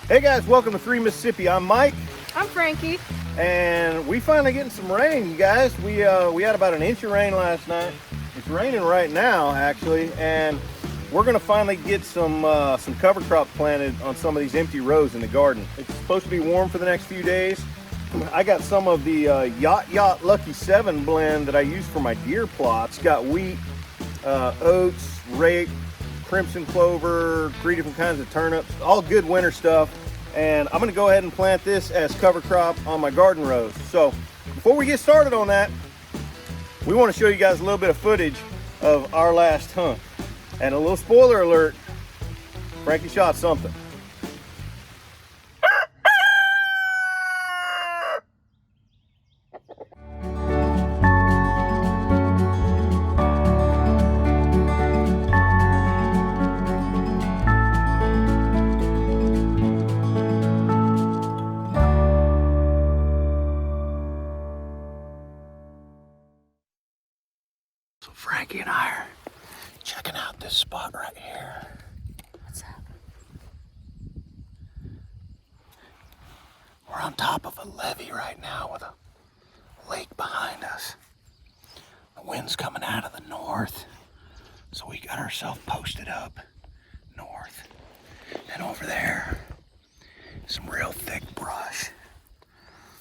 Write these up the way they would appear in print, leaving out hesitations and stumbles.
Hey guys, welcome to Three Mississippi. I'm Mike. I'm Frankie. And we finally getting some rain, you guys. We had about an inch of rain last night. It's raining right now, actually, and we're gonna finally get some cover crop planted on some of these empty rows in the garden. It's supposed to be warm for the next few days. I got some of the Yacht Lucky 7 blend that I use for my deer plots. Got wheat, oats, rape, crimson clover, 3 different kinds of turnips, all good winter stuff. And I'm gonna go ahead and plant this as cover crop on my garden rows. So before we get started on that, we want to show you guys a little bit of footage of our last hunt. And a little spoiler alert, Frankie shot something. So Frankie and I are checking out this spot right here. What's up? We're on top of a levee right now with a lake behind us. The wind's coming out of the north, so we got ourselves posted up north. And over there, some real thick brush.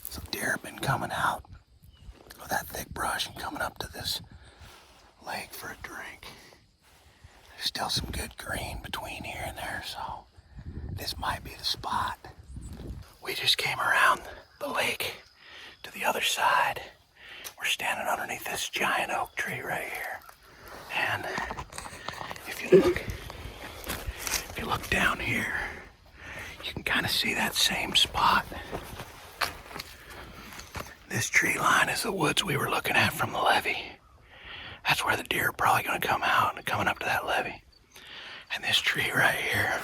Some deer have been coming out of that thick brush and coming up to this lake for a drink. There's still some good green between here and there, so this might be the spot. We just came around the lake to the other side. We're standing underneath this giant oak tree right here. And if you look down here, you can kind of see that same spot. This tree line is the woods we were looking at from the levee. That's where the deer are probably going to come out and coming up to that levee. And this tree right here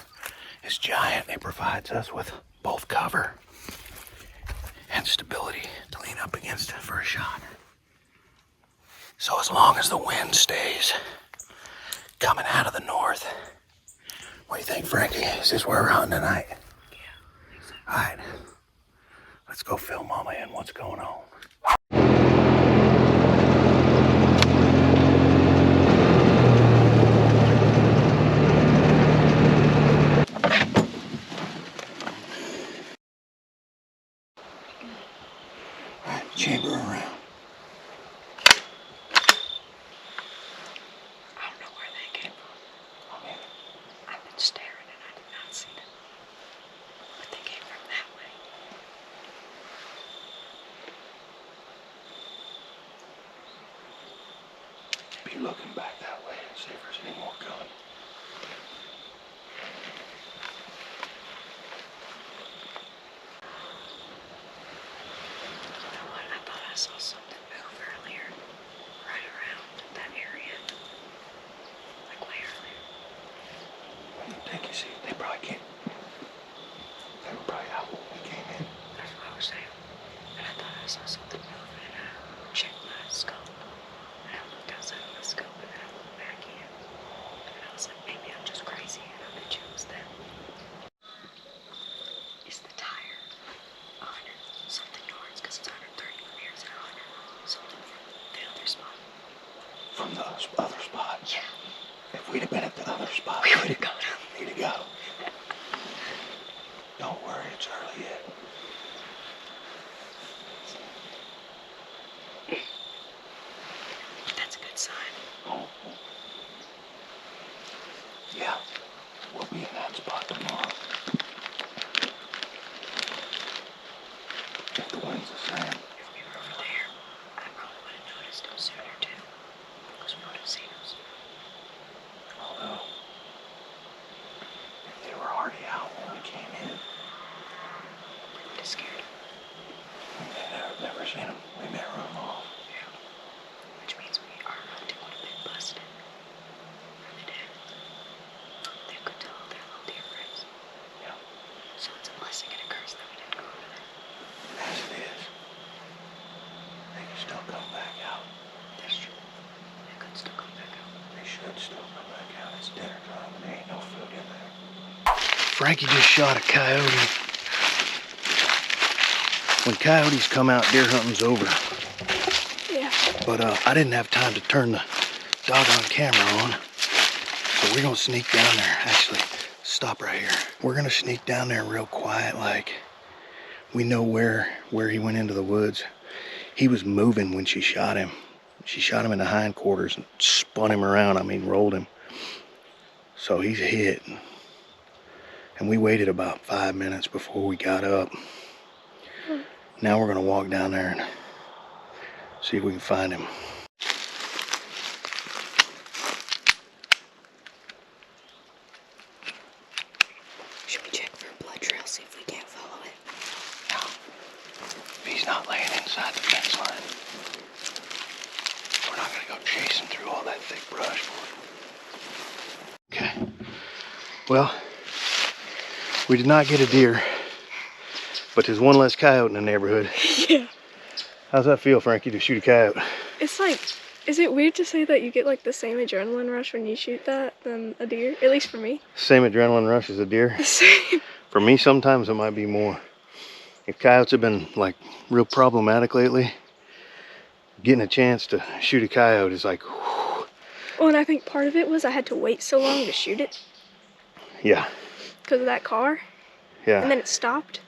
is giant. It provides us with both cover and stability to lean up against it for a shot. So as long as the wind stays coming out of the north, what do you think, Frankie? Is this where we're hunting tonight? Yeah, I think so. All right, let's go fill Mama in what's going on. Chamber around. I don't know where they came from. I've been staring and I did not see them. But they came from that way. Be looking back that way and see if there's any more coming. You know what? I thought I saw something move earlier. Right around that area. Like way earlier. Take your seat. They probably can't. They were probably out when we came in. That's what I was saying. And I thought I saw something move and I checked my scope. And I looked outside of my scope and then I looked back in. And I was like, maybe I'm just crazy and I bet you it was them. Is the tire 100 something yards because it's 130 meters and 100 something from the other spot? From the other spot. Yeah. If we'd have been at the other spot, We would have gone up. we'd have go. Don't worry, it's early yet. That's a good sign. Oh. Yeah, we'll be in that spot tomorrow. If the wind's the same. If we were over there, I probably would have noticed them sooner too. Because we would have seen them sooner. Although, if they were already out when we came in, We would have scared them. we never seen them. We may run them off. Yeah. Which means our hunting would have been busted. Really did. They could tell their little deer friends. Yeah. So it's a blessing and a curse that we didn't go over there. As it is, they can still come back out. That's true. They could still come back out. They should still come back out. It's dinner time and there ain't no food in there. Frankie just shot a coyote. When coyotes come out, deer hunting's over. Yeah. But I didn't have time to turn the doggone camera on. So we're gonna sneak down there. Actually, stop right here. We're gonna sneak down there real quiet, like we know where he went into the woods. He was moving when she shot him. She shot him in the hindquarters and spun him around. I mean, rolled him. So he's hit. And we waited about 5 minutes before we got up. Now we're gonna walk down there and see if we can find him. Should we check for a blood trail, see if we can't follow it? No. If he's not laying inside the fence line, we're not gonna go chasing through all that thick brush for him. Okay. Well, we did not get a deer, but there's one less coyote in the neighborhood. Yeah. How's that feel, Frankie, to shoot a coyote? It's like, is it weird to say that you get like the same adrenaline rush when you shoot that than a deer? At least for me. Same adrenaline rush as a deer? The same. For me, sometimes it might be more. If coyotes have been like real problematic lately, getting a chance to shoot a coyote is like, whew. Well, and I think part of it was I had to wait so long to shoot it. Yeah. Because of that car. Yeah. And then it stopped.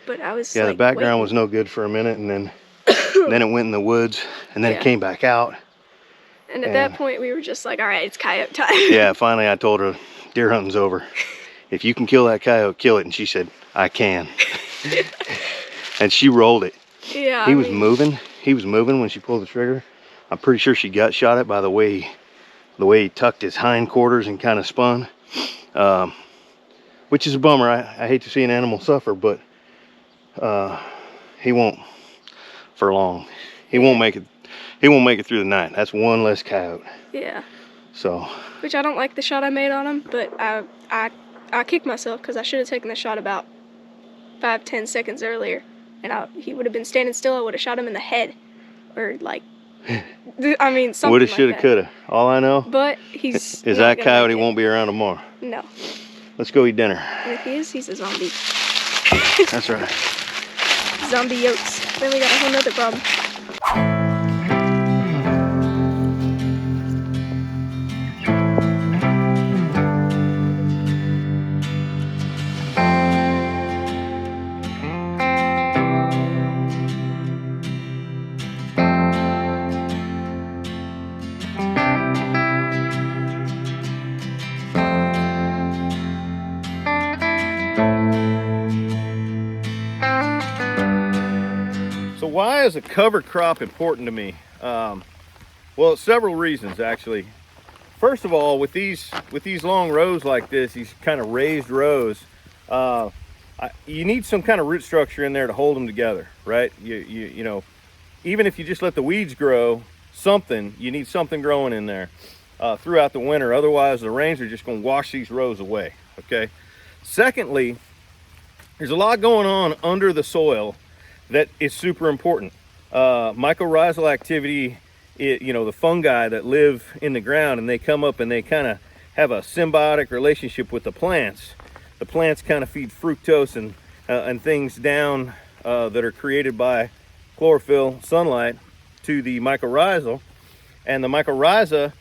But I was yeah, like, the background waiting. was no good for a minute, and then then it went in the woods, and then Yeah. it came back out. And at that point, we were just like, all right, it's coyote time. Yeah, finally I told her, deer hunting's over. If you can kill that coyote, kill it. And she said, I can. And she rolled it. Yeah. He was moving. He was moving when she pulled the trigger. I'm pretty sure she gut shot it by the way he tucked his hindquarters and kind of spun. Which is a bummer. I hate to see an animal suffer, but he won't for long. He won't make it. He won't make it through the night. That's one less coyote. Yeah. So. Which I don't like the shot I made on him, but I kicked myself because I should have taken the shot about 5-10 seconds earlier, and he would have been standing still. I would have shot him in the head, or like, I mean, something. Woulda, like shoulda, that. coulda. All I know. But he's. Is not that gonna coyote make it. won't be around tomorrow. No. Let's go eat dinner. And if he is, he's a zombie. That's right. Zombie yotes. Then we got a whole nother problem. So why is a cover crop important to me? Well, several reasons actually. First of all, with these long rows like this, these kind of raised rows, you need some kind of root structure in there to hold them together, right? You know, even if you just let the weeds grow, you need something growing in there throughout the winter. Otherwise, the rains are just going to wash these rows away. Okay. Secondly, there's a lot going on under the soil that is super important. Mycorrhizal activity, the fungi that live in the ground, and they come up and they kind of have a symbiotic relationship with the plants. The plants kind of feed fructose and things down that are created by chlorophyll, sunlight, to the mycorrhizal, and the mycorrhiza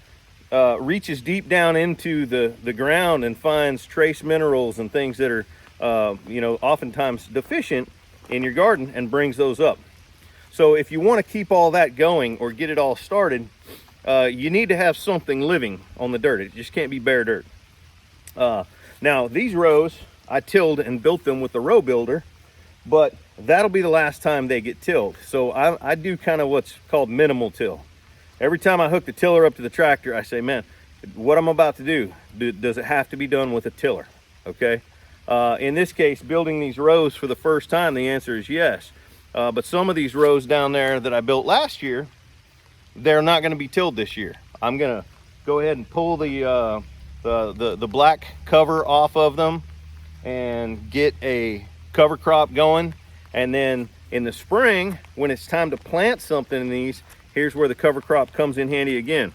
reaches deep down into the ground and finds trace minerals and things that are oftentimes deficient in your garden and brings those up. So if you want to keep all that going or get it all started, you need to have something living on the dirt. It just can't be bare dirt. Now these rows, I tilled and built them with the row builder, but that'll be the last time they get tilled. So I do kind of what's called minimal till. Every time I hook the tiller up to the tractor, I say, man, what I'm about to do, does it have to be done with a tiller? Okay. In this case, building these rows for the first time, the answer is yes. But some of these rows down there that I built last year, they're not going to be tilled this year. I'm going to go ahead and pull the black cover off of them and get a cover crop going. And then in the spring, when it's time to plant something in these, here's where the cover crop comes in handy again.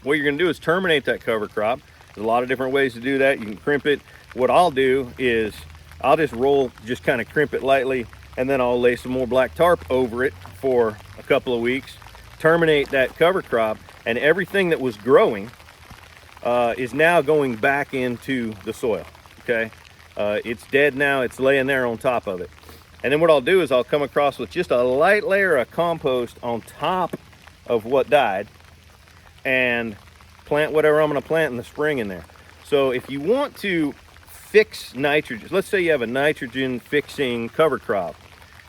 What you're going to do is terminate that cover crop. There's a lot of different ways to do that. You can crimp it, what I'll do is I'll just kind of crimp it lightly, and then I'll lay some more black tarp over it for a couple of weeks, terminate that cover crop, and everything that was growing is now going back into the soil, okay? It's dead now, it's laying there on top of it. And then what I'll do is I'll come across with just a light layer of compost on top of what died and plant whatever I'm gonna plant in the spring in there. So if you want to fix nitrogen, let's say you have a nitrogen fixing cover crop,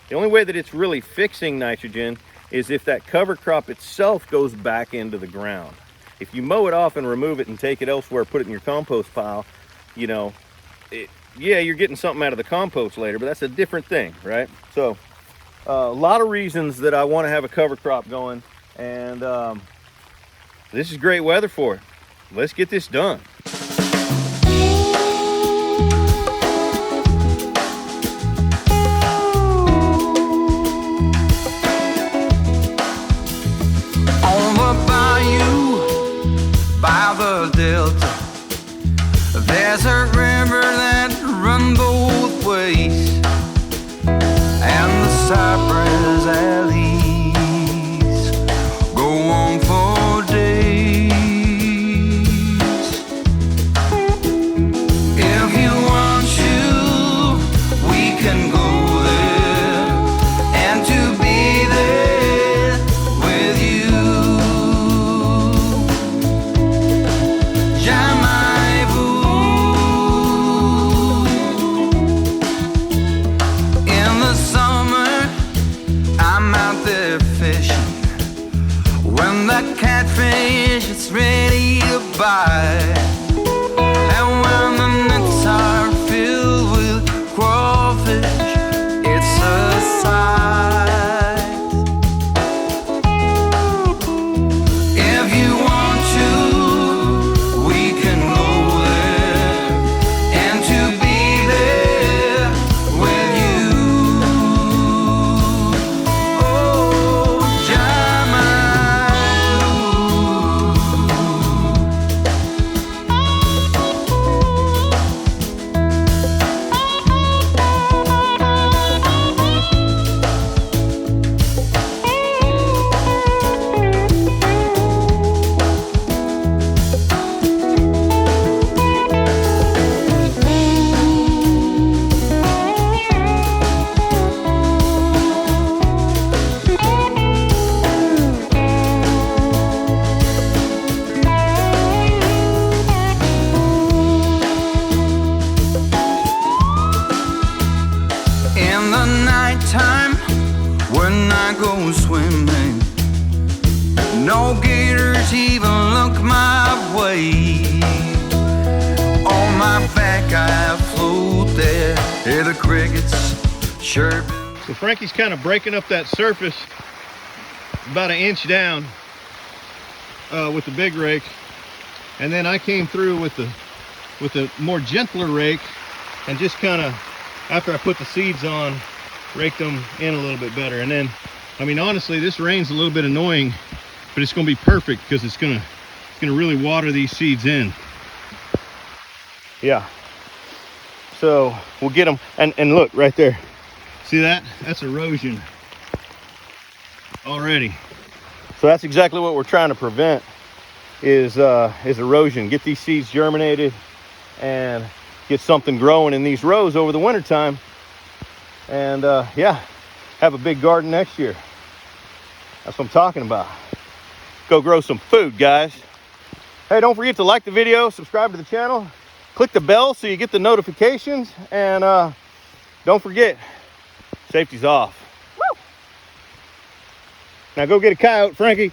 the only way that it's really fixing nitrogen is if that cover crop itself goes back into the ground. If you mow it off and remove it and take it elsewhere, put it in your compost pile, you know, yeah, you're getting something out of the compost later, but that's a different thing, right? So a lot of reasons that I want to have a cover crop going, and this is great weather for it. Let's get this done. On the bayou, by the delta, there's a river that runs both ways, and the cypress alleys go on for days. If you want to, we can go there, and to be there with you. In the summer, I'm out there fishing when that catfish is ready to bite, and when the nets are filled with crawfish, it's a sight. If you want to, we can go there, and to be there with you. Oh, in the nighttime when I go swimming, no gators even look my way. On my back I float there, hear the crickets chirping. So Frankie's kind of breaking up that surface about an inch down with the big rake, and then I came through with the more gentler rake and just kind of, after I put the seeds on, raked them in a little bit better. And then, I mean, honestly, this rain's a little bit annoying, but it's gonna be perfect because it's gonna really water these seeds in. Yeah. So we'll get them, and look right there. See that? That's erosion already. So that's exactly what we're trying to prevent is erosion. Get these seeds germinated and get something growing in these rows over the winter time, and yeah, have a big garden next year. That's what I'm talking about. Go grow some food, guys. Hey, don't forget to like the video, subscribe to the channel, click the bell so you get the notifications, and don't forget, safety's off. Woo! Now go get a coyote, Frankie.